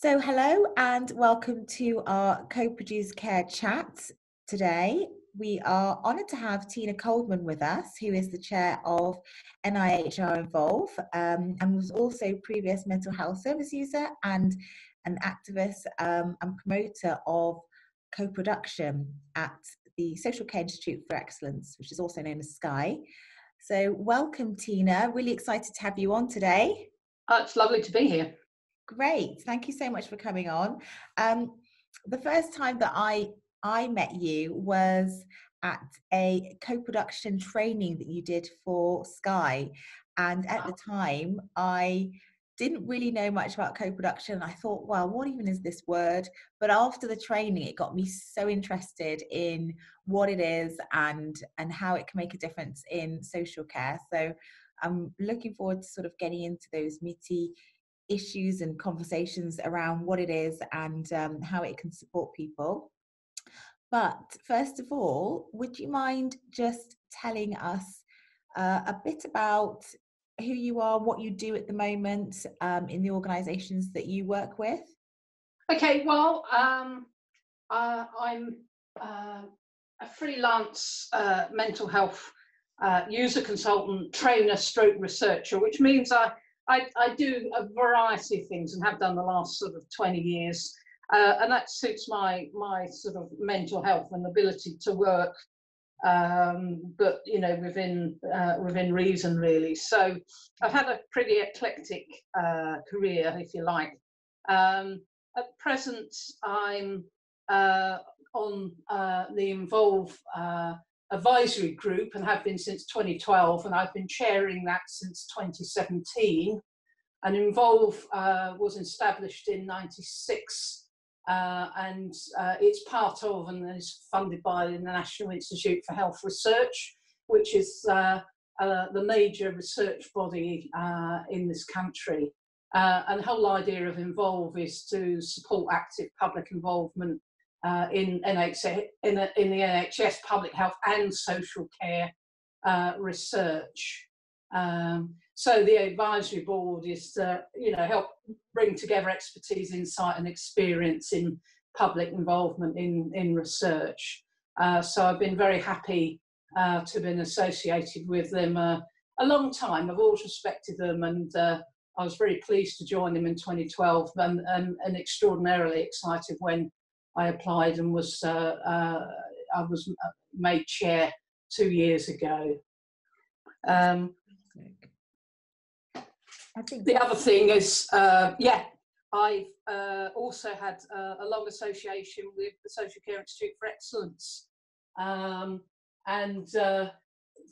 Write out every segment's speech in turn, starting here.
So hello and welcome to our Co-Produce Care chat today. We are honoured to have Tina Coldham with us, who is the chair of NIHR Involve and was also previous mental health service user and an activist and promoter of co-production at the Social Care Institute for Excellence, which is also known as SCIE. So welcome, Tina. Really excited to have you on today. It's lovely to be here. Great. Thank you so much for coming on. The first time that I met you was at a co-production training that you did for SCIE. And at the time, I didn't really know much about co-production. I thought, well, what even is this word? But after the training, it got me so interested in what it is and how it can make a difference in social care. So I'm looking forward to sort of getting into those meaty issues and conversations around what it is and how it can support people. But first of all, would you mind just telling us a bit about who you are, what you do at the moment in the organisations that you work with? Okay, well, I'm a freelance mental health user consultant, trainer, stroke researcher, which means I do a variety of things and have done the last sort of 20 years. And that suits my sort of mental health and ability to work, but you know, within reason, really. So I've had a pretty eclectic career, if you like. At present, I'm on the Involve advisory group and have been since 2012, and I've been chairing that since 2017. And Involve was established in '96, and it's part of and is funded by the National Institute for Health Research, which is the major research body in this country. And the whole idea of Involve is to support active public involvement in the NHS, public health and social care research. So the advisory board is to, help bring together expertise, insight and experience in public involvement in research. So I've been very happy to have been associated with them a long time. I've always respected them, and I was very pleased to join them in 2012 and extraordinarily excited when I applied and I was made chair 2 years ago. I think the other thing is, I've also had a long association with the Social Care Institute for Excellence, and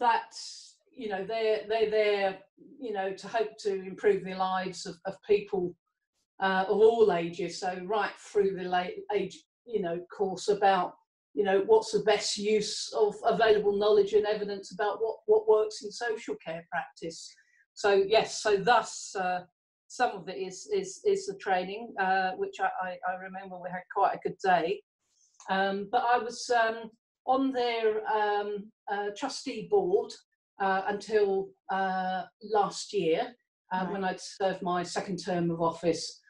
that's, they're there, to hope to improve the lives of people of all ages. So right through the age, course about, what's the best use of available knowledge and evidence about what works in social care practice. So yes, so thus some of it is the training, which I remember we had quite a good day. But I was on their trustee board until last year, when I'd served my second term of office.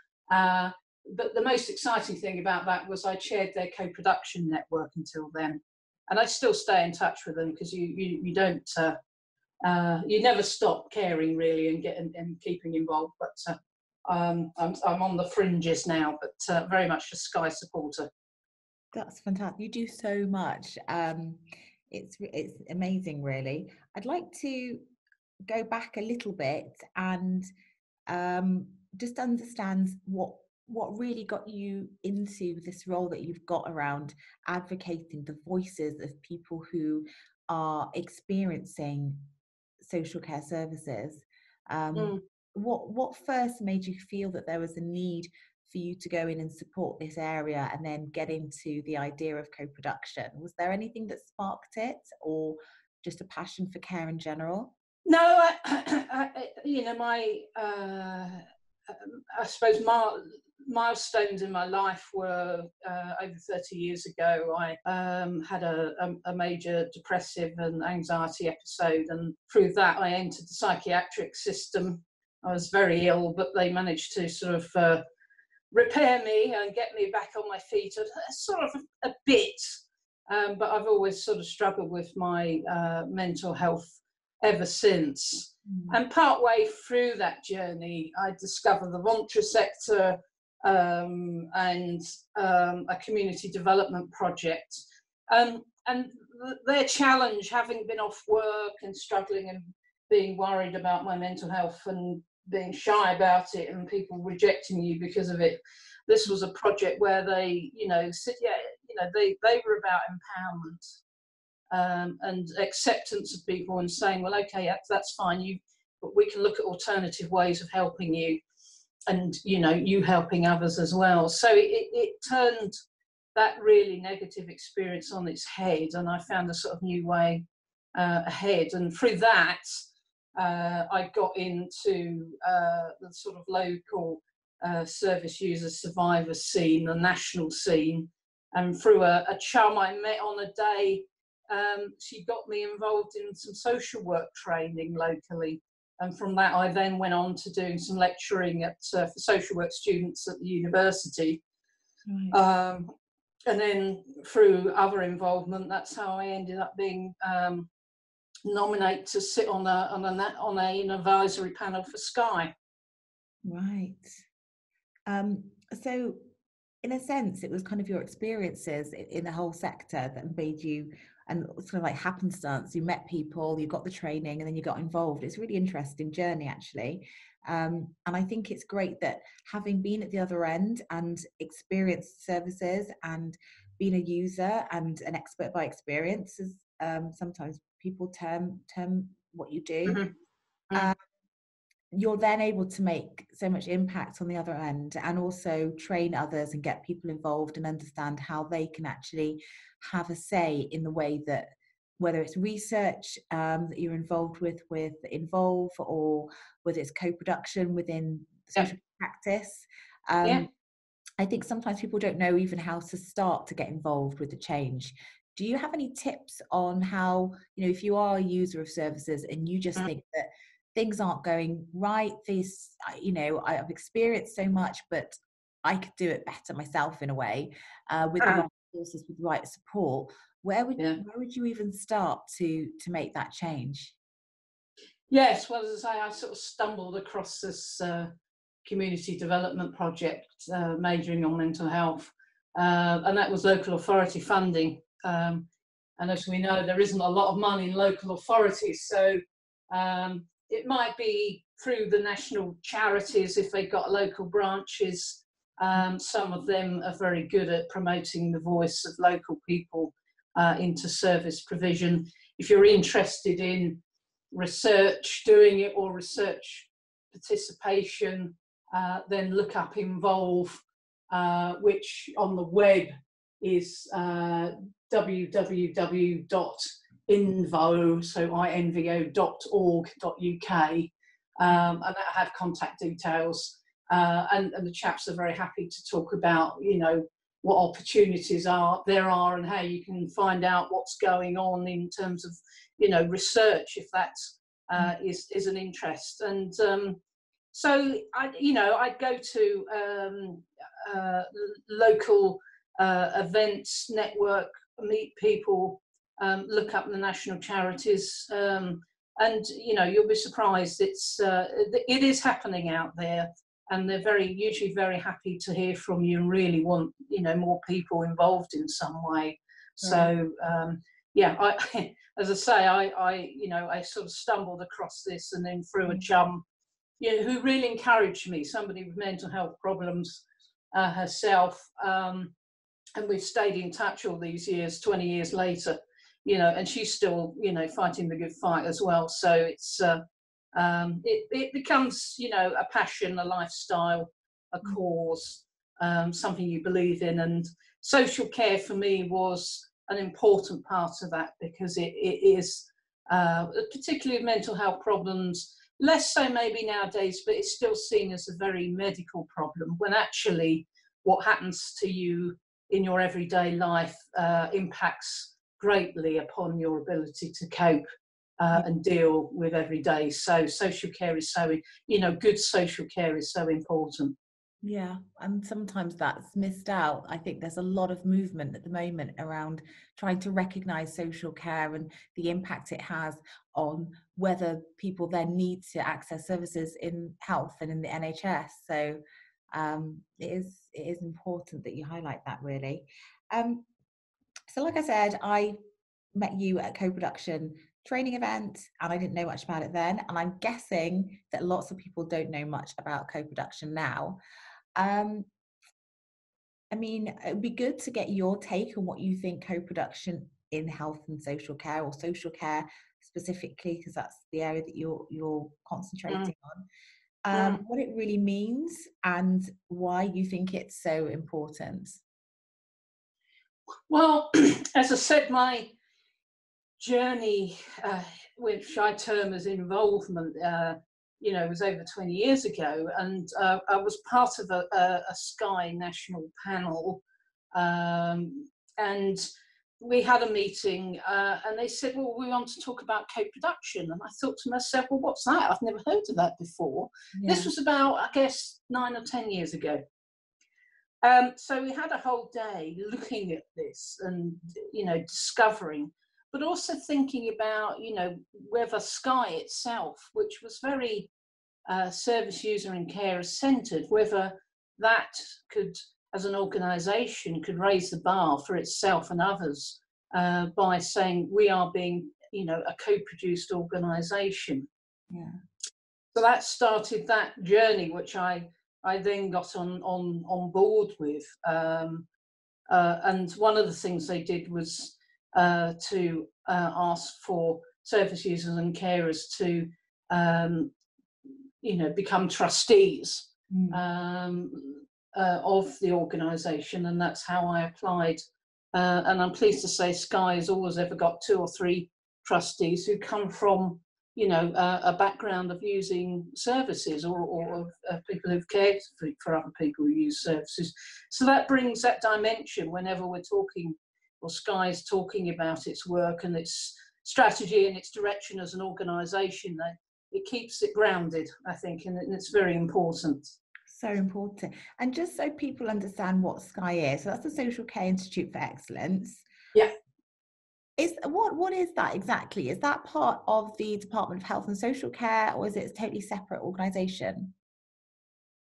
But the most exciting thing about that was I chaired their co-production network until then. And I still stay in touch with them because you don't, you never stop caring really and keeping involved. But I'm on the fringes now, but very much a SCIE supporter. That's fantastic. You do so much. It's amazing, really. I'd like to go back a little bit and just understand what really got you into this role that you've got around advocating the voices of people who are experiencing social care services. What first made you feel that there was a need for you to go in and support this area and then get into the idea of co-production? Was there anything that sparked it, or just a passion for care in general? No, I suppose milestones in my life were over 30 years ago. I had a major depressive and anxiety episode, and through that I entered the psychiatric system. I was very ill, but they managed to sort of repair me and get me back on my feet, sort of a bit. But I've always sort of struggled with my mental health ever since. And partway through that journey, I discovered the voluntary sector and a community development project. And their challenge, having been off work and struggling and being worried about my mental health and being shy about it and people rejecting you because of it, this was a project where they, said, they were about empowerment and acceptance of people and saying, well, okay, that's fine, but we can look at alternative ways of helping you, and you helping others as well. So it turned that really negative experience on its head, and I found a sort of new way ahead. And through that, I got into the sort of local service user survivor scene, the national scene, and through a chum I met on a day, she got me involved in some social work training locally. And from that, I then went on to doing some lecturing for social work students at the university. Right. And then through other involvement, that's how I ended up being nominated to sit on an advisory panel for SCIE. Right. So in a sense, it was kind of your experiences in the whole sector that made you, and sort of like happenstance, you met people, you got the training, and then you got involved. It's a really interesting journey, actually. And I think it's great that, having been at the other end and experienced services and been a user and an expert by experience, as sometimes people term what you do, Mm-hmm. You're then able to make so much impact on the other end, and also train others and get people involved and understand how they can actually have a say in the way that, whether it's research that you're involved with Involve, or whether it's co-production within social practice. I think sometimes people don't know even how to start to get involved with the change. Do you have any tips on how, if you are a user of services and you just think that things aren't going right, I've experienced so much, but I could do it better myself in a way, with the right resources, with the right support, where would you even start to make that change? Yes, well, as I say, I sort of stumbled across this community development project majoring on mental health, and that was local authority funding. And as we know, there isn't a lot of money in local authorities, so it might be through the national charities if they've got local branches. Some of them are very good at promoting the voice of local people into service provision. If you're interested in research, doing it, or research participation, then look up Involve, which on the web is www.invo, so invo.org.uk, and that have contact details, and the chaps are very happy to talk about what opportunities there are and how you can find out what's going on in terms of research, if that is an interest. And so I'd go to local events, network, meet people, look up the national charities, and you'll be surprised. It is happening out there, and they're usually very happy to hear from you and really want more people involved in some way. So as I say, I sort of stumbled across this, and then through a chum who really encouraged me, somebody with mental health problems herself, and we've stayed in touch all these years, 20 years later, and she's still fighting the good fight as well. So it's it becomes a passion, a lifestyle, a cause, something you believe in. And social care for me was an important part of that, because it is particularly mental health problems, less so maybe nowadays, but it's still seen as a very medical problem, when actually what happens to you in your everyday life impacts greatly upon your ability to cope and deal with every day. So social care is so, good social care is so important. Yeah, and sometimes that's missed out. I think there's a lot of movement at the moment around trying to recognise social care and the impact it has on whether people then need to access services in health and in the NHS. So it is important that you highlight that, really. Um, so like I said, I met you at a co-production training event and I didn't know much about it then. And I'm guessing that lots of people don't know much about co-production now. Um, I mean, it'd be good to get your take on what you think co-production in health and social care, or social care specifically, because that's the area that you're Mm, concentrating on. mm. What it really means and why you think it's so important. Well, as I said, my journey, which I term as involvement, was over 20 years ago, and I was part of a SCIE national panel, and we had a meeting, and they said, well, we want to talk about co-production, and I thought to myself, well, what's that? I've never heard of that before. This Yeah. was about, I guess, 9 or 10 years ago. So we had a whole day looking at this and, discovering, but also thinking about, whether SCIE itself, which was very service user and carer centred, whether that could, as an organisation, could raise the bar for itself and others by saying we are being, a co-produced organisation. Yeah. So that started that journey, which I then got on board with. And one of the things they did was to ask for service users and carers to, become trustees Mm. of the organisation, and that's how I applied. And I'm pleased to say SCIE has always ever got 2 or 3 trustees who come from, a background of using services, or people who've cared for other people who use services. So that brings that dimension whenever we're talking, or SCIE's talking about its work and its strategy and its direction as an organisation. It keeps it grounded, I think, and it's very important. So important. And just so people understand what SCIE is, so that's the Social Care Institute for Excellence. Yeah. What is that exactly? Is that part of the Department of Health and Social Care, or is it a totally separate organisation?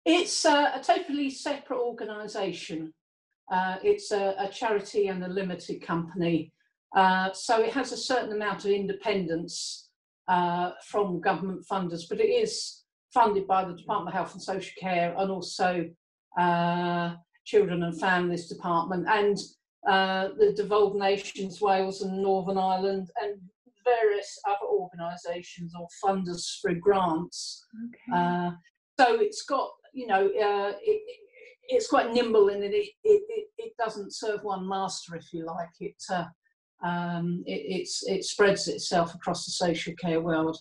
It's a totally separate organisation. It's a charity and a limited company. So it has a certain amount of independence from government funders, but it is funded by the Department of Health and Social Care, and also Children and Families Department, and the devolved nations, Wales and Northern Ireland, and various other organisations or funders through grants. Okay. So it's got, it's quite nimble in that it doesn't serve one master, if you like. It spreads itself across the social care world.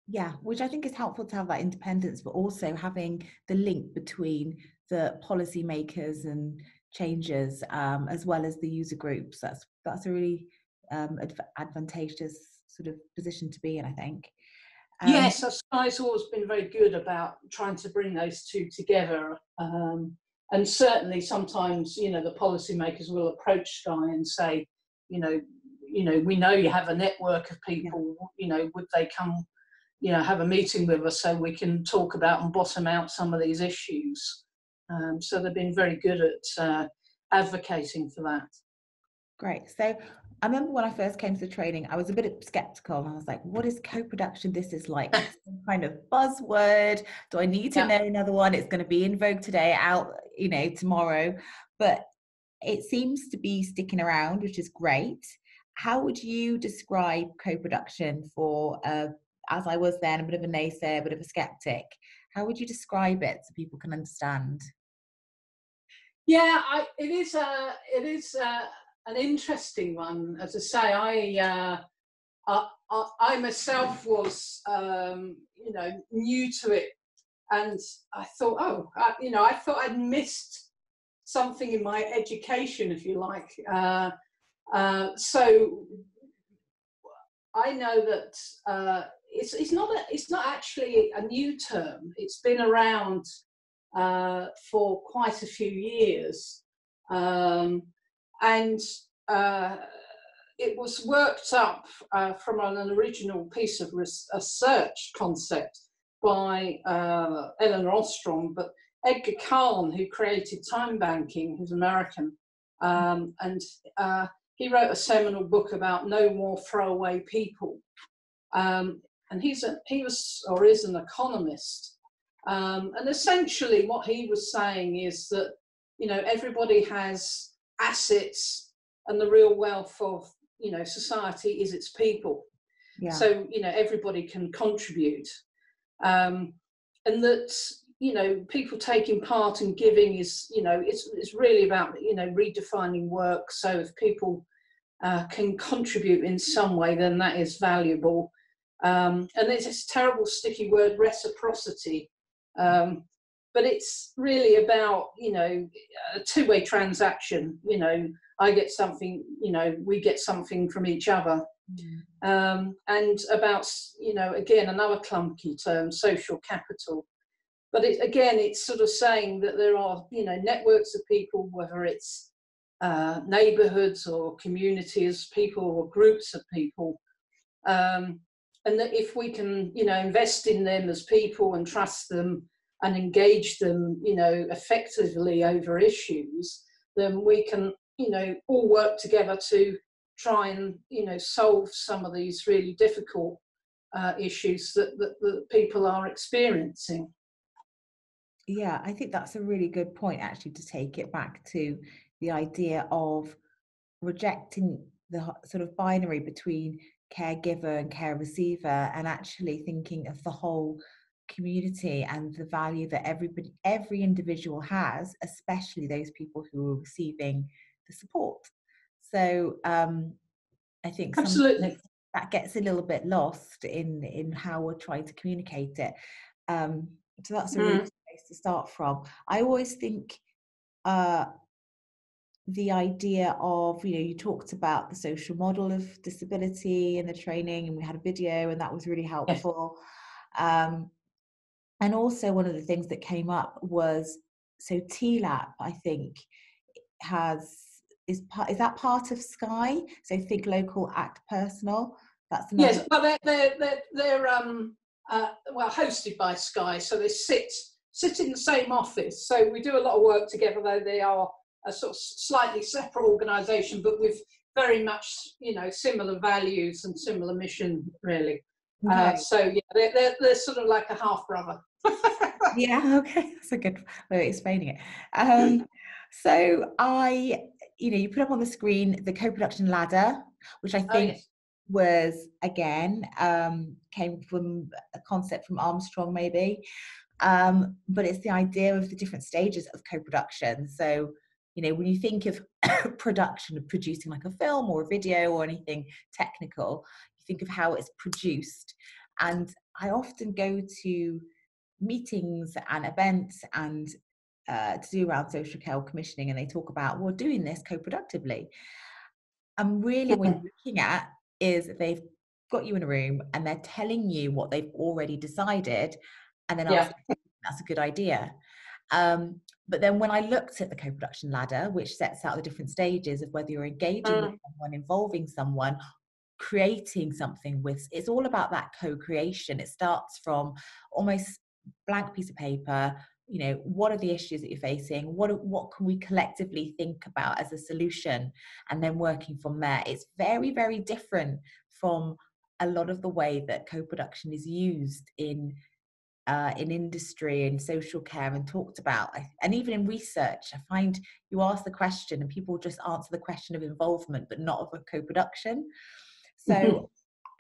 Yeah, which I think is helpful to have that independence, but also having the link between the policymakers and changers, as well as the user groups. That's a really advantageous sort of position to be in, I think. Yes, SCIE's always been very good about trying to bring those two together. And certainly sometimes, the policymakers will approach SCIE and say, we know you have a network of people, would they come, have a meeting with us so we can talk about and bottom out some of these issues. So they've been very good at advocating for that. Great. So I remember when I first came to the training, I was a bit skeptical, and I was like, what is co-production? This is like some kind of buzzword. Do I need to Yeah. know another one? It's going to be in vogue today, out, tomorrow. But it seems to be sticking around, which is great. How would you describe co-production for, as I was then, a bit of a naysayer, a bit of a skeptic? How would you describe it so people can understand? Yeah, it is an interesting one. As I say, I myself was, new to it, and I thought, I thought I'd missed something in my education, if you like. So I know that it's not actually a new term. It's been around for quite a few years. And it was worked up from an original piece of research concept by Eleanor Ostrom, but Edgar Kahn, who created time banking, who's American, and he wrote a seminal book about no more throwaway people. And he is an economist. And essentially what he was saying is that, you know, everybody has assets, and the real wealth of, you know, society is its people. Yeah. So, you know, everybody can contribute. And that, you know, people taking part and giving is, you know, it's really about, you know, redefining work. So if people can contribute in some way, then that is valuable. And there's this terrible sticky word, reciprocity. But it's really about, you know, a two-way transaction. You know, I get something, you know, we get something from each other. And about, you know, again, another clunky term, social capital. But it's sort of saying that there are, you know, networks of people, whether it's neighbourhoods or communities, people or groups of people, and that if we can, you know, invest in them as people and trust them and engage them, you know, effectively over issues, then we can, you know, all work together to try and, you know, solve some of these really difficult issues that people are experiencing. Yeah, I think that's a really good point, actually, to take it back to the idea of rejecting the sort of binary between caregiver and care receiver, and actually thinking of the whole community and the value that every individual has, especially those people who are receiving the support. So I think absolutely that gets a little bit lost in how we're trying to communicate it. So that's a really good place to start from. I always think the idea of, you know, you talked about the social model of disability in the training, and we had a video, and that was really helpful. Yes. And also one of the things that came up was, so TLAP, I think, is that part of SCIE? So think local, act personal. That's another. Yes, well, they're well, hosted by SCIE, so they sit in the same office. So we do a lot of work together, though they are a sort of slightly separate organisation, but with very much, you know, similar values and similar mission, really. Okay. So yeah, they're sort of like a half brother. Yeah, okay, that's a good way of explaining it. So you know, you put up on the screen the co-production ladder, which I think was, again, came from a concept from Armstrong, maybe. But it's the idea of the different stages of co-production. So, you know, when you think of production, of producing like a film or a video or anything technical, you think of how it's produced. And I often go to meetings and events and to do around social care commissioning, and they talk about, well, doing this co-productively. And really what you're looking at is they've got you in a room and they're telling you what they've already decided, and then asking, that's a good idea. But then when I looked at the co-production ladder, which sets out the different stages of whether you're engaging with someone, involving someone, creating something with, it's all about that co-creation. It starts from almost blank piece of paper. You know, what are the issues that you're facing? What can we collectively think about as a solution? And then working from there. It's very, very different from a lot of the way that co-production is used in industry and social care and talked about, and even in research. I find you ask the question and people just answer the question of involvement, but not of a co-production. So,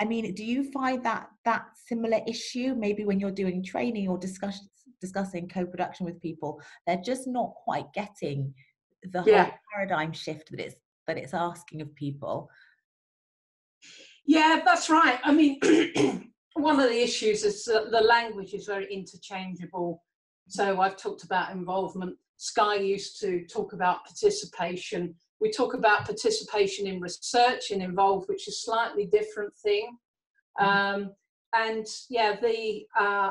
I mean, do you find that similar issue, maybe when you're doing training or discussing co-production with people, they're just not quite getting the whole paradigm shift that it's asking of people? Yeah, that's right. I mean, one of the issues is that the language is very interchangeable. So I've talked about involvement. SCIE used to talk about participation. We talk about participation in research and involved, which is a slightly different thing. And yeah, the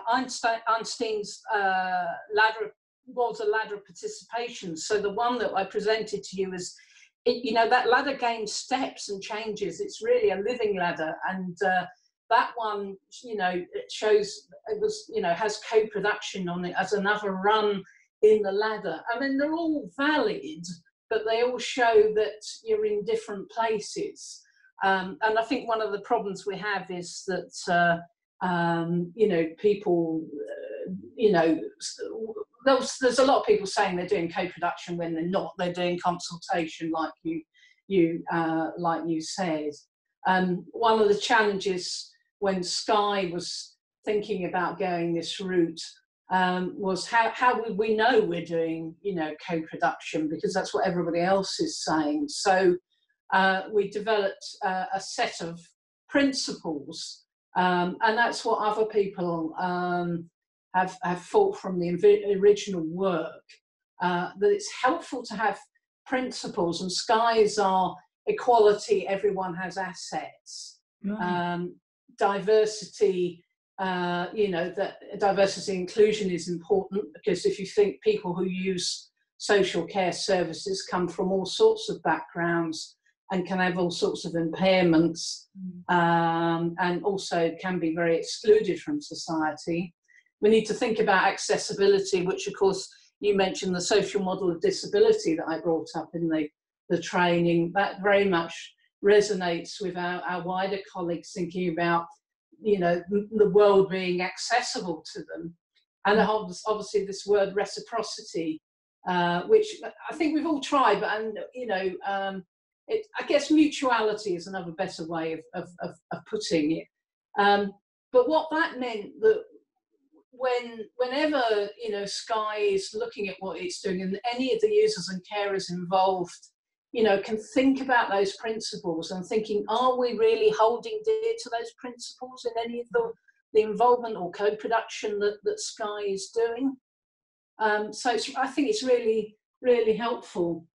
Einstein's ladder of was a ladder of participation. So the one that I presented to you is, that ladder gains steps and changes. It's really a living ladder, and that one, it shows it was, has co-production on it as another run in the ladder. I mean, they're all valid, but they all show that you're in different places. And I think one of the problems we have is that, people, there's a lot of people saying they're doing co-production when they're not. They're doing consultation, like you said. One of the challenges when SCIE was thinking about going this route was how would we know we're doing, co-production, because that's what everybody else is saying. So we developed a set of principles, and that's what other people have thought from the original work, that it's helpful to have principles, and SCIEs are equality, everyone has assets, diversity, that diversity and inclusion is important, because if you think people who use social care services come from all sorts of backgrounds and can have all sorts of impairments, and also can be very excluded from society. We need to think about accessibility, which of course you mentioned the social model of disability that I brought up in the training. That very much resonates with our wider colleagues thinking about, the world being accessible to them. And obviously this word reciprocity, which I think we've all tried, but, I guess mutuality is another better way of putting it. But what that meant, that whenever SCIE is looking at what it's doing, and any of the users and carers involved, can think about those principles and thinking, are we really holding dear to those principles in any of the involvement or co-production that SCIE is doing? So I think it's really, really helpful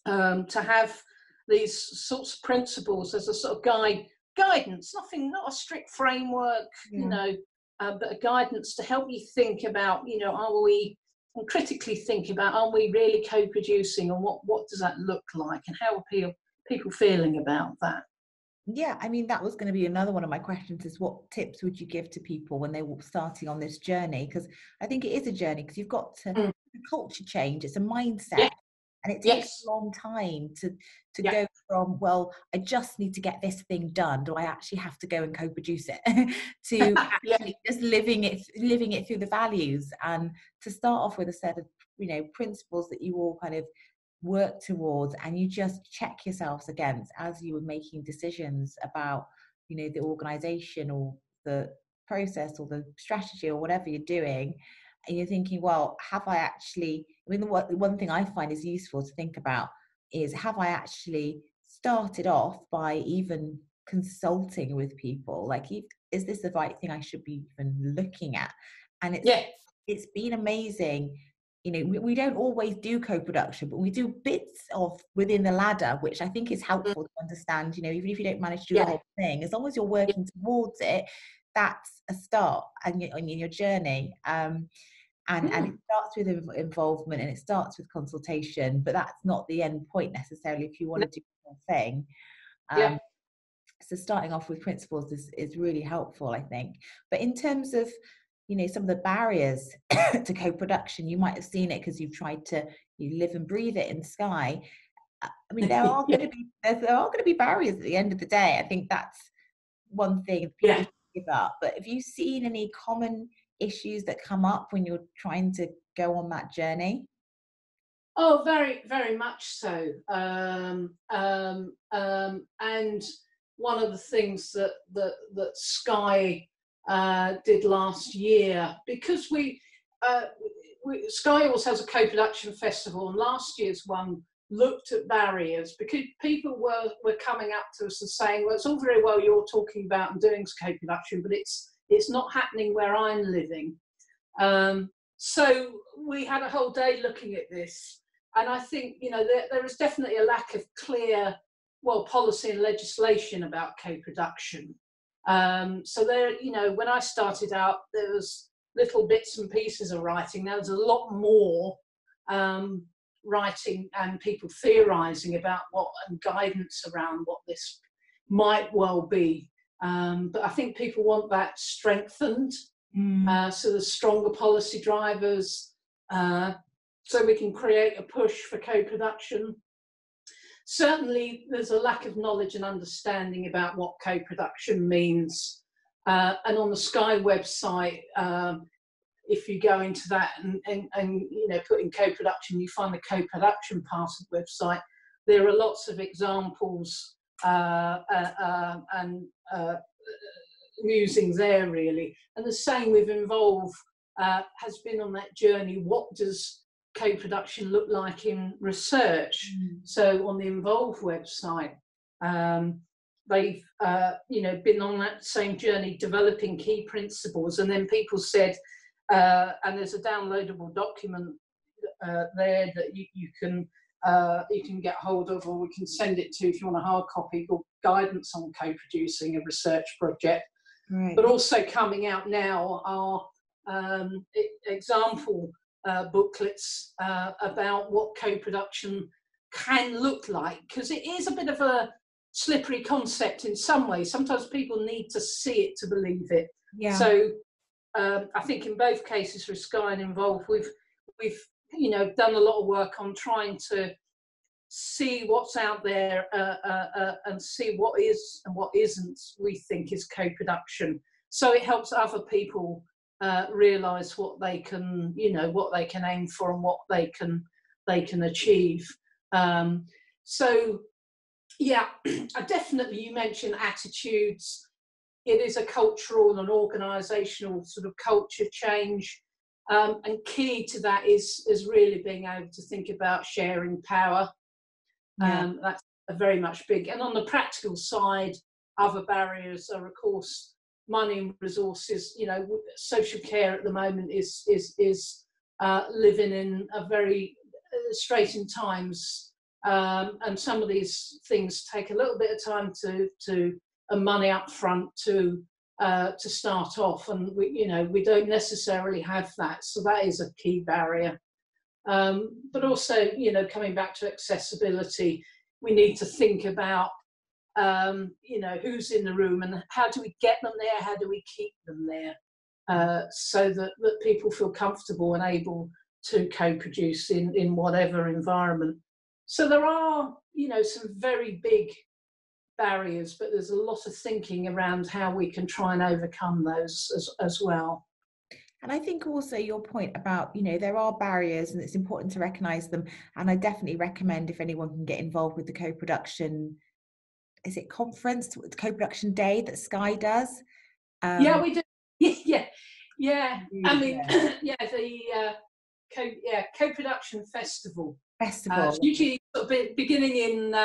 to have these sorts of principles as a sort of guidance, not a strict framework, but a guidance to help you think about, and critically think about, are we really co-producing, and what does that look like, and how are people feeling about that? Yeah, I mean, that was going to be another one of my questions, is what tips would you give to people when they were starting on this journey? Because I think it is a journey, because you've got to culture change, it's a mindset. And it takes a long time to go from, well, I just need to get this thing done, do I actually have to go and co-produce it, to actually just living it through the values, and to start off with a set of principles that you all kind of work towards, and you just check yourselves against as you were making decisions about the organization or the process or the strategy or whatever you're doing. And you're thinking, well, have I actually, the one thing I find is useful to think about is, have I actually started off by even consulting with people? Like, is this the right thing I should be even looking at? And it's been amazing. We don't always do co-production, but we do bits of within the ladder, which I think is helpful to understand, even if you don't manage to do the whole thing, as long as you're working towards it, that's a start in your journey. And it starts with involvement, and it starts with consultation, but that's not the end point necessarily if you want to do the whole thing. So starting off with principles is really helpful, I think. But in terms of some of the barriers to co-production, you might have seen it because you've tried to live and breathe it in SCIE. I mean, there are going to be barriers at the end of the day. I think that's one thing people should give up. But have you seen any common issues that come up when you're trying to go on that journey? Oh, very, very much so. And one of the things that SCIE did last year, because SCIE also has a co-production festival, and last year's one looked at barriers, because people were coming up to us and saying, well, it's all very well you're talking about and doing co-production, but it's not happening where I'm living. So we had a whole day looking at this, and I think there is definitely a lack of clear policy and legislation about co-production. So there, when I started out, there was little bits and pieces of writing. There's a lot more writing and people theorising about what, and guidance around what this might well be. But I think people want that strengthened. So there's stronger policy drivers, so we can create a push for co-production. Certainly there's a lack of knowledge and understanding about what co-production means. And on the SCIE website, if you go into that and you know, put in co-production, you find the co-production part of the website. There are lots of examples and musings there, really. And the same with Involve, has been on that journey. What does co-production look like in research? So on the Involve website, they've you know, been on that same journey, developing key principles, and then people said, and there's a downloadable document there that you can get hold of, or we can send it to if you want a hard copy, called Guidance on Co-producing a Research Project. Right. But also coming out now are example booklets about what co-production can look like, because it is a bit of a slippery concept in some ways. Sometimes people need to see it to believe it. Yeah. So I think in both cases for SCIE and Involve, we've you know, done a lot of work on trying to see what's out there and see what is and what isn't, we think, is co-production. So it helps other people realise what they can, you know, what they can aim for and what they can achieve. So yeah, definitely, you mentioned attitudes. It is a cultural and organisational sort of culture change. And key to that is really being able to think about sharing power. Yeah. That's very much big. And on the practical side, other barriers are, of course, money and resources. You know, social care at the moment is living in a very straitened times, and some of these things take a little bit of time and money up front to start off, and we don't necessarily have that, so that is a key barrier. But also, coming back to accessibility, we need to think about who's in the room and how do we get them there, how do we keep them there, so that people feel comfortable and able to co-produce in whatever environment. So there are some very big barriers, but there's a lot of thinking around how we can try and overcome those as well. And I think also your point about, there are barriers and it's important to recognise them. And I definitely recommend, if anyone can get involved with the co-production, is it conference, co-production day that SCIE does? Yeah, we do. Yeah. I mean, the co-production festival. Usually beginning in,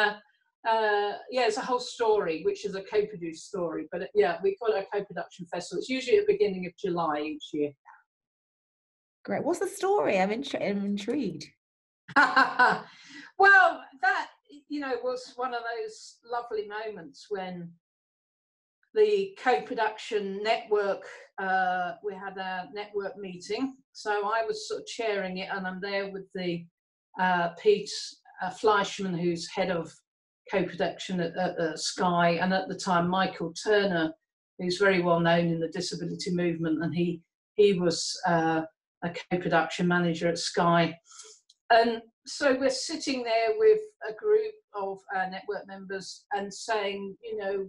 it's a whole story, which is a Coproduce story. But we call it a co-production festival. It's usually at the beginning of July each year. Great. What's the story? I'm intrigued. Well, that, was one of those lovely moments when the co-production network, we had a network meeting. So I was sort of chairing it, and I'm there with the Pete Fleischman, who's head of co-production at SCIE, and at the time Michael Turner, who's very well known in the disability movement, and he was a co-production manager at SCIE. And so we're sitting there with a group of network members and saying,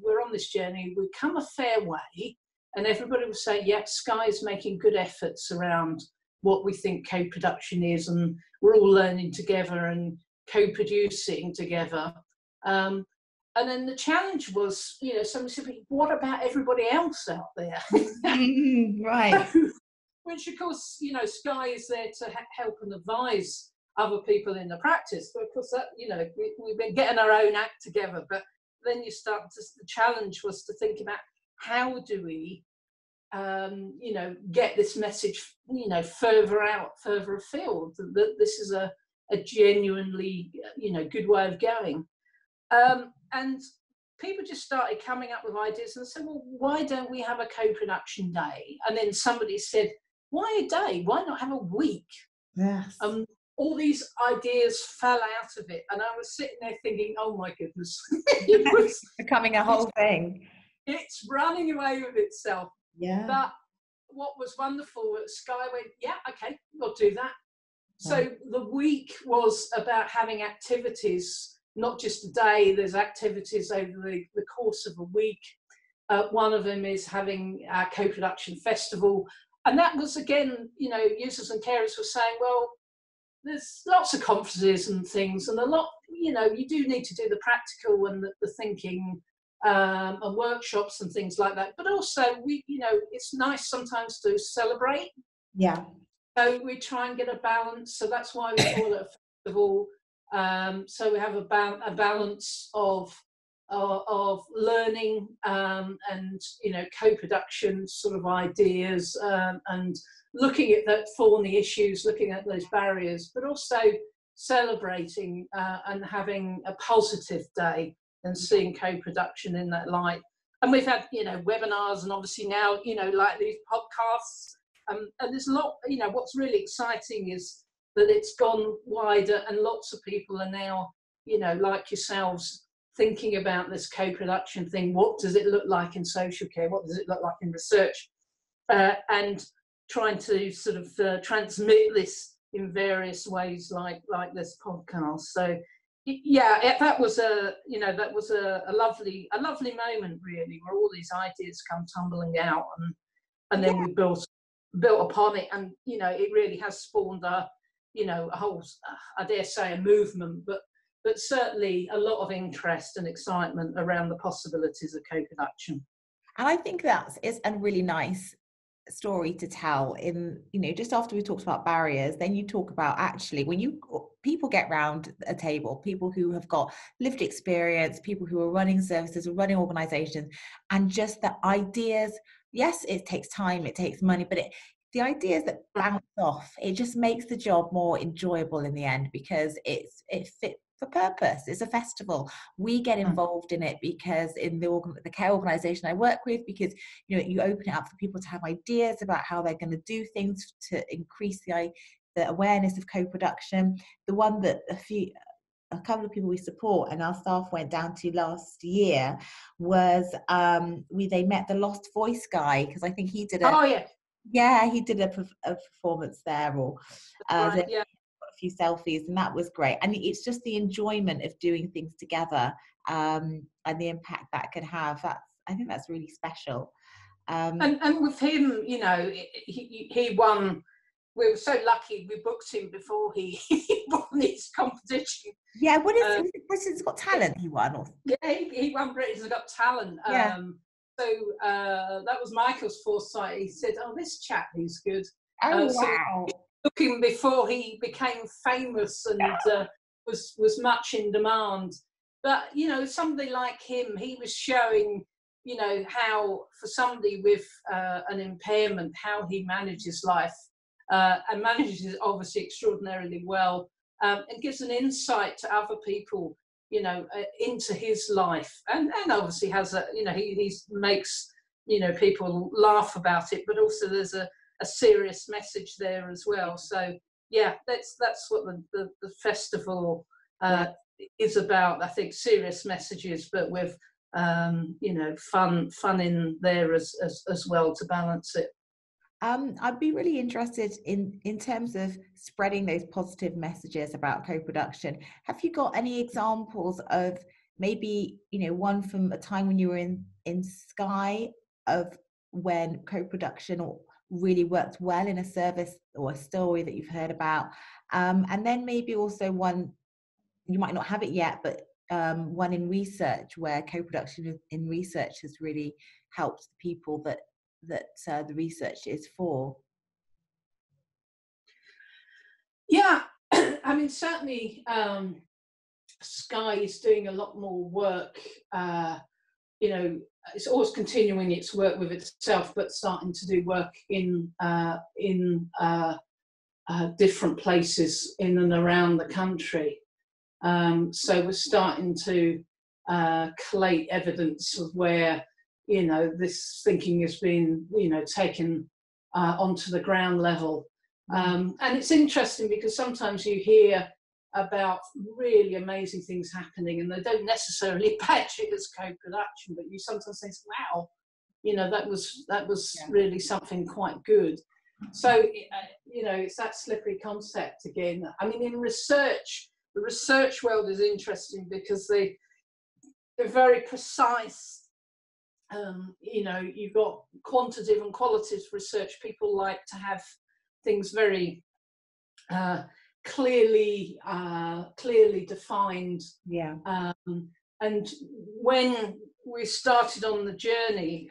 we're on this journey, we've come a fair way, and everybody will say, yeah, SCIE is making good efforts around what we think co-production is, and we're all learning together and co-producing together. And then the challenge was, somebody said, what about everybody else out there? Right. Which, of course, SCIE is there to help and advise other people in the practice. But of course, that, we've been getting our own act together. But then the challenge was to think about how do we, get this message, further afield, that this is a genuinely, good way of going. And people just started coming up with ideas and said, well, why don't we have a co-production day? And then somebody said, why a day? Why not have a week? Yes. All these ideas fell out of it, and I was sitting there thinking, oh my goodness, it was becoming a whole thing. It's running away with itself. Yeah. But what was wonderful at SCIE went, yeah, okay, we'll do that. So the week was about having activities, not just a day. There's activities over the course of a week. One of them is having our co-production festival, and that was, again, you know, users and carers were saying, well, there's lots of conferences and things, and a lot, you know, you do need to do the practical and the thinking, and workshops and things like that. But also, you know, it's nice sometimes to celebrate. Yeah. So we try and get a balance. So that's why we call it a festival. So we have a balance of learning, and, you know, co-production sort of ideas, and looking at that thorny issues, looking at those barriers, but also celebrating, and having a positive day and seeing co-production in that light. And we've had, you know, webinars, and obviously now, you know, like these podcasts, and there's a lot, you know, what's really exciting is that it's gone wider, and lots of people are now, you know, like yourselves, thinking about this co-production thing. What does it look like in social care? What does it look like in research? And trying to sort of transmit this in various ways, like this podcast. So yeah, that was a, you know, that was a lovely moment, really, where all these ideas come tumbling out, and then we built upon it, and, you know, it really has spawned a, you know, a whole, I dare say, a movement, but certainly a lot of interest and excitement around the possibilities of co-production. And I think it's a really nice story to tell. In, you know, just after we talked about barriers, then you talk about, actually, when people get round a table, people who have got lived experience, people who are running services or running organizations, and just the ideas, yes, it takes time, it takes money, but the ideas that bounce off, it just makes the job more enjoyable in the end, because it fits for purpose. It's a festival. We get involved in it because in the care organization I work with, because, you know, you open it up for people to have ideas about how they're going to do things to increase the awareness of co-production. The one that a couple of people we support and our staff went down to last year was they met the Lost Voice guy, because I think he did he did a performance there, or Right, yeah. a few selfies, and that was great. And it's just the enjoyment of doing things together, and the impact that could have. I think that's really special. And with him, you know, he won. We were so lucky we booked him before he won his competition. Yeah, what is Britain's Got Talent he won? Or? Yeah, he won Britain's Got Talent. Yeah. So that was Michael's foresight. He said, oh, this chap, he's good. Oh, so wow. Took him before he became famous and was much in demand. But, you know, somebody like him, he was showing, you know, how for somebody with an impairment, how he manages life, and manages it obviously extraordinarily well, and gives an insight to other people, you know, into his life, and obviously has a, you know, he makes, you know, people laugh about it, but also there's a serious message there as well. So yeah, that's what the festival is about. I think serious messages, but with you know, fun in there as well to balance it. I'd be really interested in terms of spreading those positive messages about co-production. Have you got any examples of maybe, you know, one from a time when you were in SCIE of when co-production really worked well in a service or a story that you've heard about, and then maybe also one, you might not have it yet, but one in research where co-production in research has really helped the people that the research is for? Yeah, I mean, certainly SCIE is doing a lot more work. You know, it's always continuing its work with itself, but starting to do work in different places in and around the country. So we're starting to collate evidence of where, you know, this thinking has been, you know, taken onto the ground level. And it's interesting because sometimes you hear about really amazing things happening and they don't necessarily patch it as co-production, but you sometimes think, wow, you know, that was really something quite good. So, you know, it's that slippery concept again. I mean, in research, the research world is interesting because they're very precise. You know, you've got quantitative and qualitative research. People like to have things very clearly defined. Yeah. And when we started on the journey,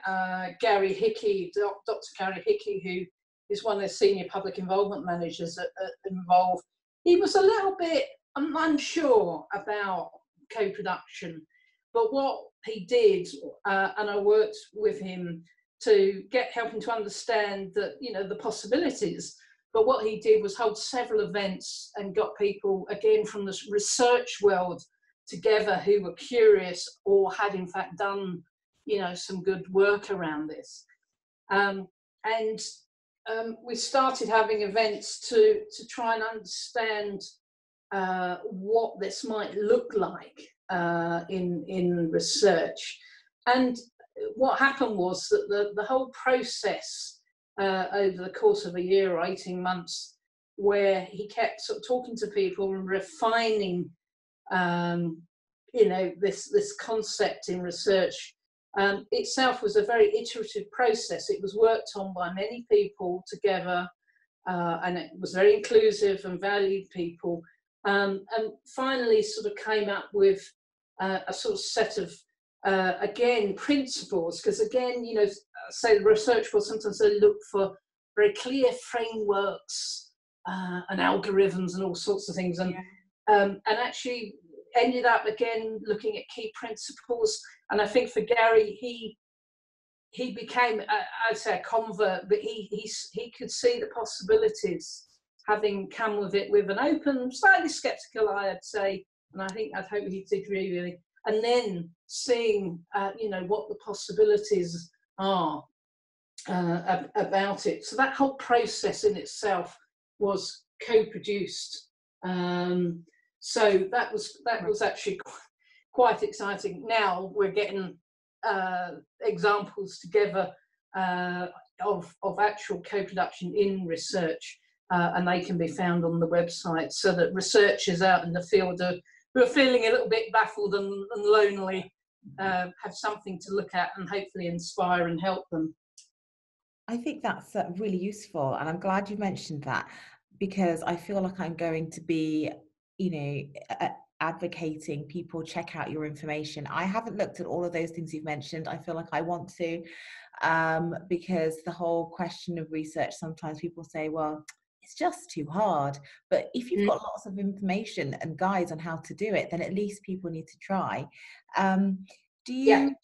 Gary Hickey, Dr. Gary Hickey, who is one of the senior public involvement managers at Involve, he was a little bit unsure about co-production. But what he did, and I worked with him to help him to understand that, you know, the possibilities. But what he did was hold several events and got people, again, from the research world together who were curious or had in fact done, you know, some good work around this. We started having events to try and understand what this might look like in research. And what happened was that the whole process over the course of a year or 18 months, where he kept sort of talking to people and refining, you know, this concept in research itself was a very iterative process. It was worked on by many people together, and it was very inclusive and valued people. And finally sort of came up with a sort of set of, again, principles, because again, you know, say the research world, sometimes they look for very clear frameworks and algorithms and all sorts of things, and actually ended up again looking at key principles. And I think for Gary, he became, I'd say, a convert, but he could see the possibilities, having come with it with an open, slightly sceptical eye, I'd say, and I'd hope he did really, and then seeing, you know, what the possibilities are about it. So that whole process in itself was co-produced. So that was actually quite exciting. Now we're getting examples together of actual co-production in research, and they can be found on the website, so that researchers out in the field who are feeling a little bit baffled and lonely have something to look at and hopefully inspire and help them. I think that's really useful, and I'm glad you mentioned that, because I feel like I'm going to be, you know, advocating people check out your information. I haven't looked at all of those things you've mentioned. I feel like I want to, because the whole question of research, sometimes people say, well, it's just too hard. But if you've got lots of information and guides on how to do it, then at least people need to try. Do you,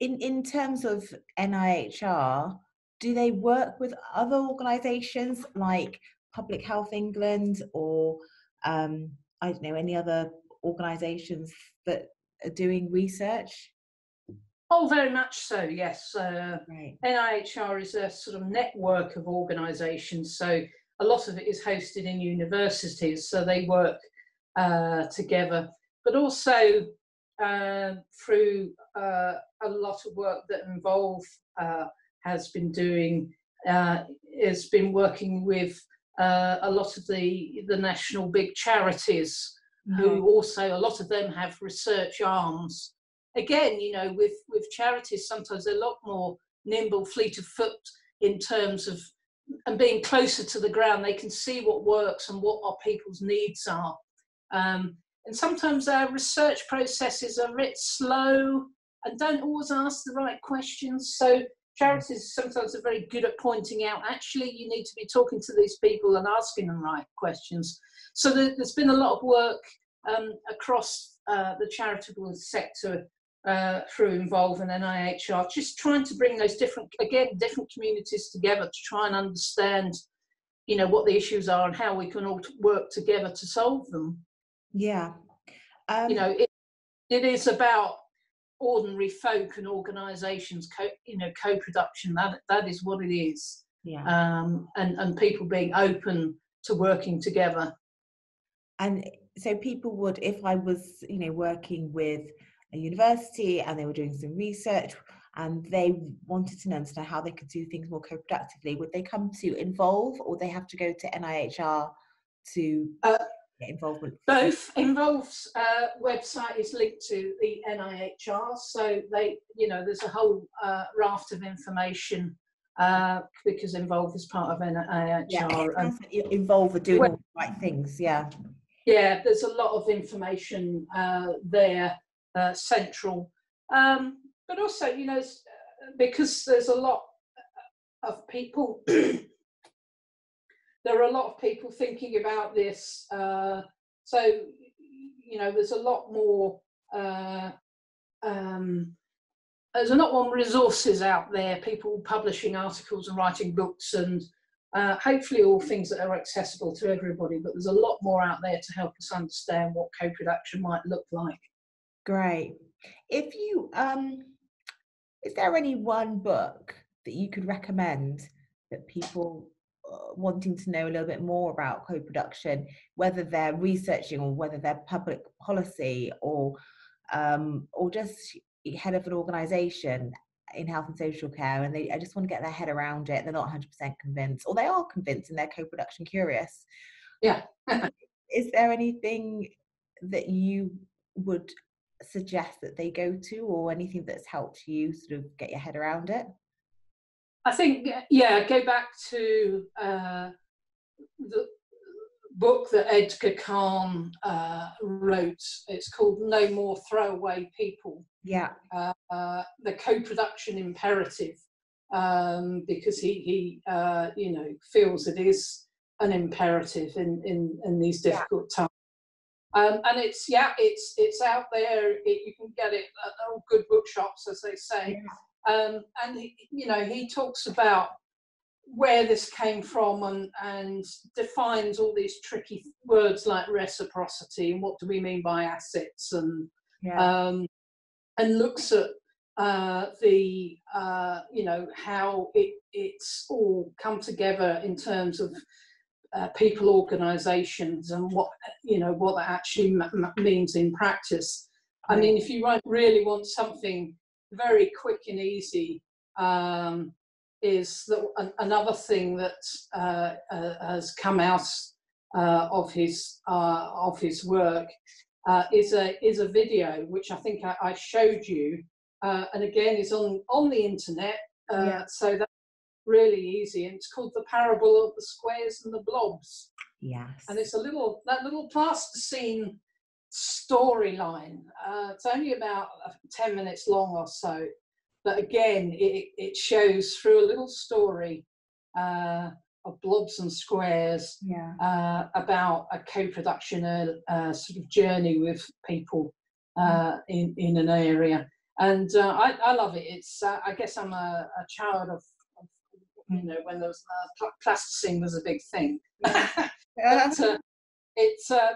in terms of NIHR, do they work with other organisations like Public Health England or I don't know, any other organisations that are doing research? Oh, very much so, yes. Right. NIHR is a sort of network of organisations, so a lot of it is hosted in universities, so they work together, but also through a lot of work that Involve has been doing, has been working with a lot of the national big charities, who also, a lot of them have research arms. Again, you know, with charities, sometimes they're a lot more nimble, fleet of foot in terms of, and being closer to the ground, they can see what works and what our people's needs are. And sometimes our research processes are a bit slow and don't always ask the right questions. So charities sometimes are very good at pointing out, actually, you need to be talking to these people and asking them right questions. So there's been a lot of work across the charitable sector through Involve and NIHR, just trying to bring those different communities together to try and understand, you know, what the issues are and how we can all work together to solve them. Yeah. You know, it is about ordinary folk and organisations, you know, co-production. That is what it is. Yeah. And people being open to working together. And so people would, if I was, you know, working with a university and they were doing some research and they wanted to understand how they could do things more co-productively, would they come to Involve, or they have to go to NIHR to get involved with? Both. Involve's website is linked to the NIHR, so they, you know, there's a whole raft of information because Involve is part of NIHR. Yeah, and Involve are doing all the right things. Yeah. Yeah, there's a lot of information there, central, but also, you know, because there's a lot of people, there are a lot of people thinking about this. So, you know, there's a lot more resources out there, people publishing articles and writing books, and hopefully all things that are accessible to everybody, but there's a lot more out there to help us understand what co-production might look like. Great. If you, is there any one book that you could recommend that people wanting to know a little bit more about co-production, whether they're researching or whether they're public policy or just head of an organisation in health and social care, and I just want to get their head around it, they're not 100% convinced, or they are convinced and they're co-production curious? Yeah. Is there anything that you would suggest that they go to, or anything that's helped you sort of get your head around it? I think, yeah, go back to the book that Edgar Kahn wrote. It's called No More Throwaway People. Yeah. The co-production imperative, because he you know, feels it is an imperative in these difficult times. And it's out there. You can get it at all good bookshops, as they say. And you know, he talks about where this came from and defines all these tricky words like reciprocity and what do we mean by assets, and looks at the you know, how it's all come together in terms of people, organisations, and what, you know, what that actually means in practice. I mean, if you really want something very quick and easy, is that another thing that has come out of his work is a video which I think I showed you, and again is on the internet, so that's really easy, and it's called The Parable of the Squares and the Blobs. Yes. And it's that little plasticine storyline. It's only about 10 minutes long or so, but again, it shows through a little story of blobs and squares, about a co-production sort of journey with people in an area, and I love it. It's I guess I'm a child of, you know, when there was plasticine was a big thing. But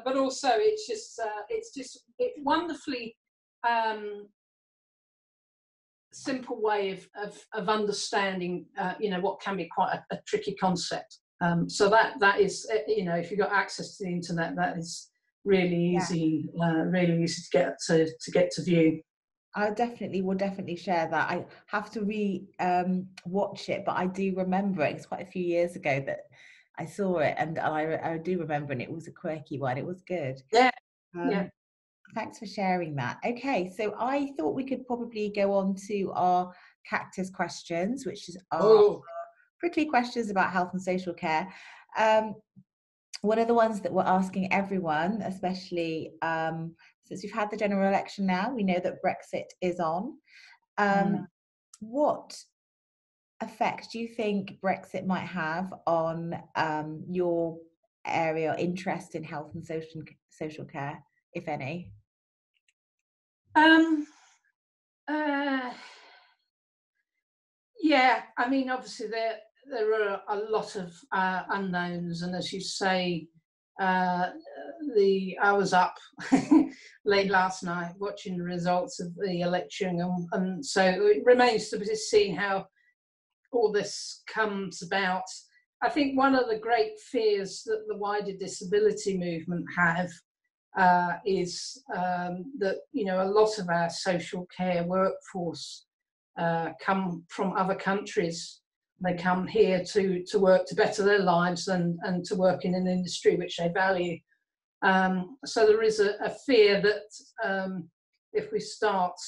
but also it's just wonderfully simple way of understanding, you know, what can be quite a tricky concept. So that is, you know, if you've got access to the internet, that is really easy, really easy to get to view. I will definitely share that. I have to watch it, but I do remember it. It's quite a few years ago that I saw it, and I do remember, and it was a quirky one. It was good. Yeah. Thanks for sharing that. Okay, so I thought we could probably go on to our cactus questions, which is our prickly questions about health and social care. One of the ones that we're asking everyone, especially since we've had the general election now, we know that Brexit is on. What effect do you think Brexit might have on your area, interest in health and social care, if any? Yeah, I mean, obviously there are a lot of unknowns, and as you say, I was up late last night watching the results of the election, and so it remains to be seen how all this comes about, I think one of the great fears that the wider disability movement have is that, you know, a lot of our social care workforce come from other countries. They come here to work to better their lives and to work in an industry which they value. So there is a fear that if we start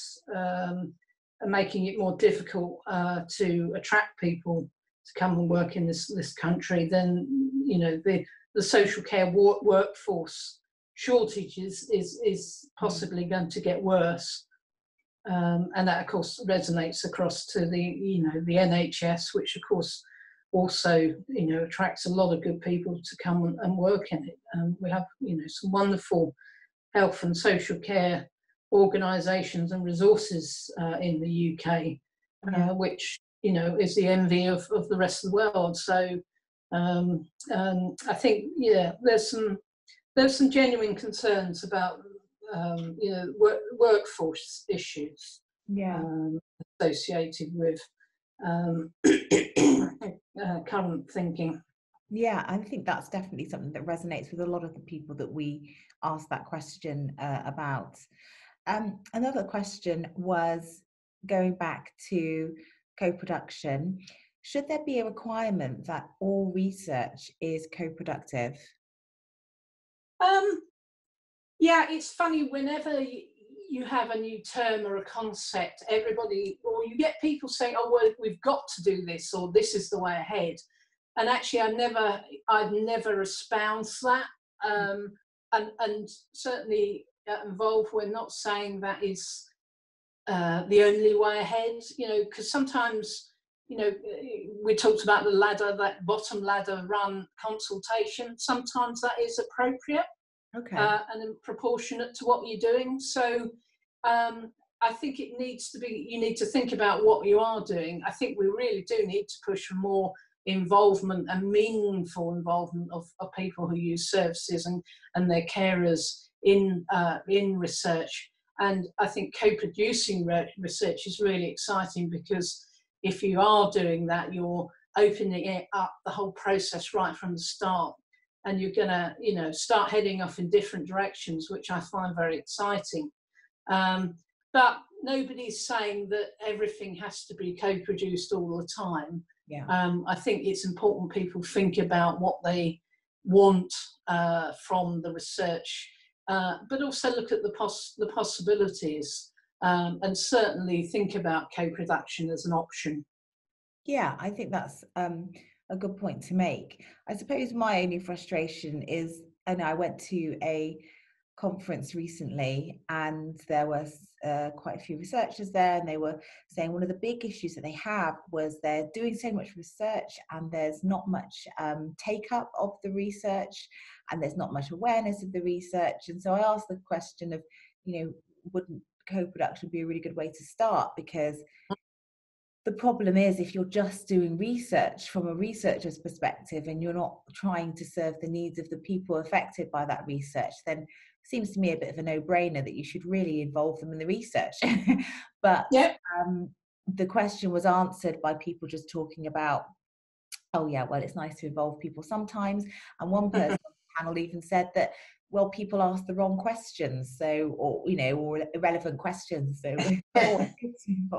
making it more difficult to attract people to come and work in this country, then, you know, the social care workforce shortage is possibly going to get worse. And that, of course, resonates across to the, you know, the NHS, which, of course, also, you know, attracts a lot of good people to come and work in it. We have, you know, some wonderful health and social care organisations and resources in the UK, which, you know, is the envy of the rest of the world. So I think, yeah, there's some genuine concerns about you know, workforce issues associated with current thinking. Yeah, I think that's definitely something that resonates with a lot of the people that we asked that question about. Another question was going back to co-production. Should there be a requirement that all research is co-productive? Yeah, it's funny, whenever you have a new term or a concept, everybody, or you get people saying, oh, well, we've got to do this, or this is the way ahead. And actually, I'd never espouse that. And certainly involved, we're not saying that is the only way ahead, you know, because sometimes, you know, we talked about the ladder, that bottom ladder run consultation. Sometimes that is appropriate. Okay. And proportionate to what you're doing. So I think it needs to be, you need to think about what you are doing. I think we really do need to push for more involvement and meaningful involvement of people who use services and their carers in research. And I think co-producing research is really exciting, because if you are doing that, you're opening it up, the whole process right from the start. And you're going to, you know, start heading off in different directions, which I find very exciting. But nobody's saying that everything has to be co-produced all the time. Yeah. I think it's important people think about what they want from the research, but also look at the possibilities, and certainly think about co-production as an option. Yeah, I think that's a good point to make. I suppose my only frustration is, and I went to a conference recently, and there was quite a few researchers there, and they were saying one of the big issues that they have was they're doing so much research and there's not much take up of the research, and there's not much awareness of the research. And so I asked the question of, you know, wouldn't co-production be a really good way to start? Because the problem is, if you're just doing research from a researcher's perspective and you're not trying to serve the needs of the people affected by that research, then it seems to me a bit of a no-brainer that you should really involve them in the research. But the question was answered by people just talking about, oh yeah, well, it's nice to involve people sometimes. And one person on the panel even said that, well, people ask the wrong questions, so, or, you know, or irrelevant questions. So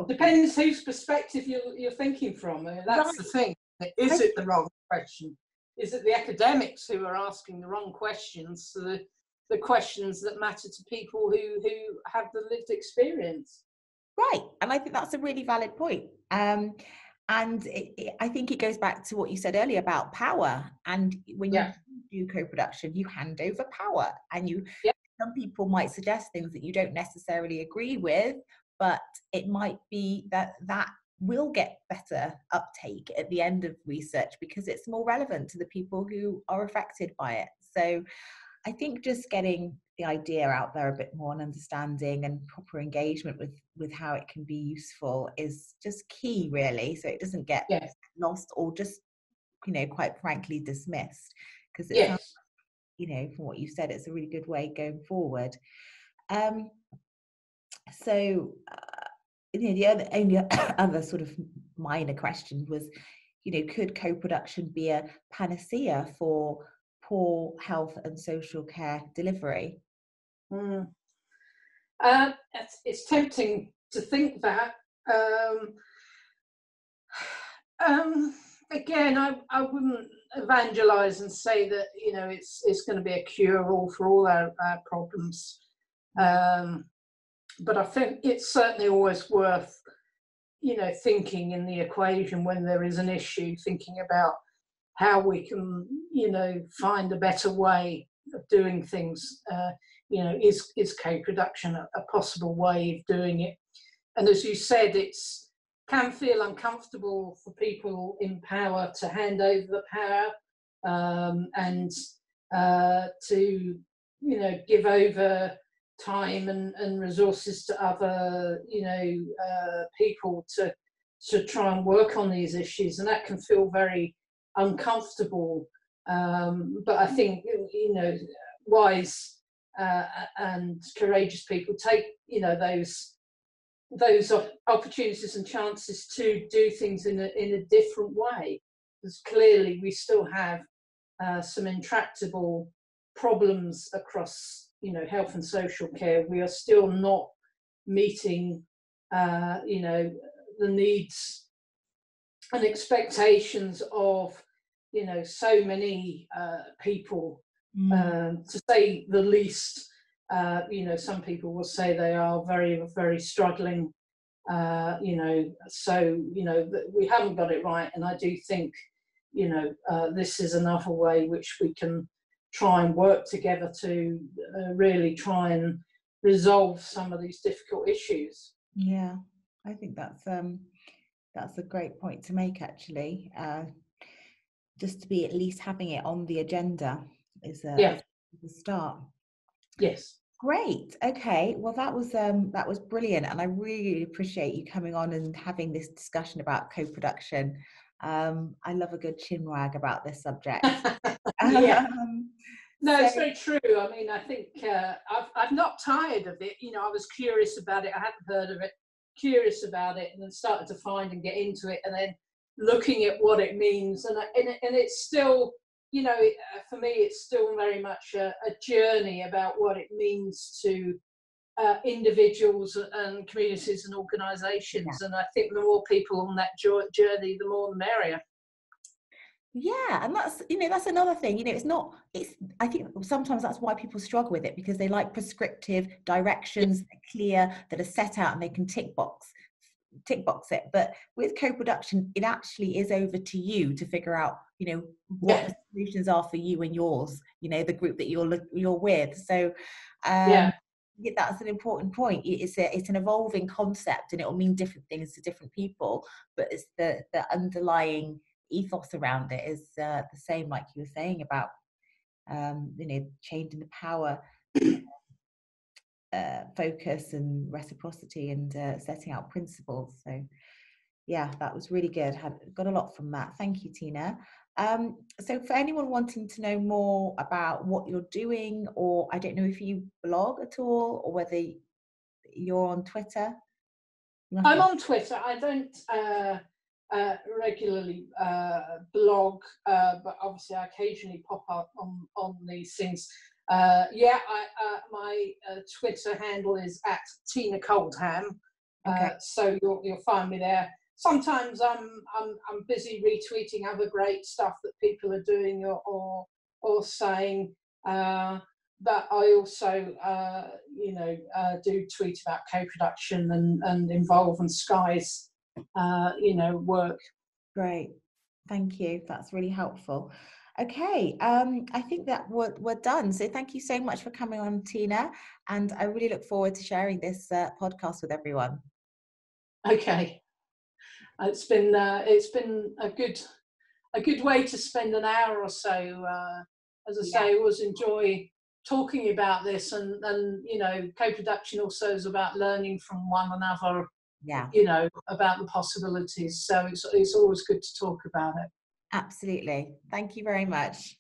depends whose perspective you're thinking from. That's the thing. Is it the wrong question? Is it the academics who are asking the wrong questions, the questions that matter to people who have the lived experience? Right, and I think that's a really valid point. And I think it goes back to what you said earlier about power. And when you do co-production, you hand over power, and some people might suggest things that you don't necessarily agree with, but it might be that will get better uptake at the end of research because it's more relevant to the people who are affected by it. So I think just getting the idea out there a bit more, and understanding and proper engagement with how it can be useful is just key, really, so it doesn't get lost or just, you know, quite frankly dismissed, because it sounds, you know, from what you said, it's a really good way going forward. So you know, the only other sort of minor question was, could co-production be a panacea for poor health and social care delivery? It's tempting to think that. Again, I wouldn't evangelize and say that it's going to be a cure-all for all our problems, but I think it's certainly always worth thinking in the equation when there is an issue, thinking about how we can find a better way of doing things. Is co-production a possible way of doing it? And as you said, it's can feel uncomfortable for people in power to hand over the power, and to give over time and resources to other people to try and work on these issues, and that can feel very uncomfortable. But I think wise and courageous people take those opportunities and chances to do things in a different way, because clearly we still have some intractable problems across health and social care. We are still not meeting the needs and expectations of so many people, to say the least. Some people will say they are very, very struggling, so we haven't got it right, and I do think this is another way which we can try and work together to really try and resolve some of these difficult issues. Yeah, I think that's a great point to make, actually. Just to be at least having it on the agenda is a start. Yes. Great. Okay. Well, that was brilliant, and I really appreciate you coming on and having this discussion about co-production. I love a good chinwag about this subject. Yeah. No, it's very true. I mean, I think I've not tired of it. I was curious about it. I hadn't heard of it. Curious about it, and then started to find and get into it, and then looking at what it means, and it's still, for me, it's still very much a journey about what it means to individuals and communities and organisations. And I think the more people on that journey, the more the merrier. Yeah, and that's another thing. I think sometimes that's why people struggle with it, because they like prescriptive directions, that are clear, that are set out, and they can tick box it. But with co-production, it actually is over to you to figure out what the solutions are for you and yours, the group that you're with. So that's an important point. It's an evolving concept, and it will mean different things to different people, but it's the underlying ethos around it is the same, like you were saying about changing the power focus and reciprocity, and setting out principles. So yeah, that was really good. Got a lot from that. Thank you, Tina. So for anyone wanting to know more about what you're doing, or I don't know if you blog at all, or whether you're on Twitter. I'm on Twitter. I don't regularly blog, but obviously I occasionally pop up on these things. My Twitter handle is @Tina Coldham. Okay. So you'll find me there. Sometimes I'm busy retweeting other great stuff that people are doing or saying. But I also do tweet about co-production and involve in SCIE's work. Great, thank you. That's really helpful. Okay, I think that we're done. So thank you so much for coming on, Tina, and I really look forward to sharing this podcast with everyone. Okay, it's been a good way to spend an hour or so. As I say, I always enjoy talking about this, and co-production also is about learning from one another. Yeah. About the possibilities. So it's always good to talk about it. Absolutely. Thank you very much.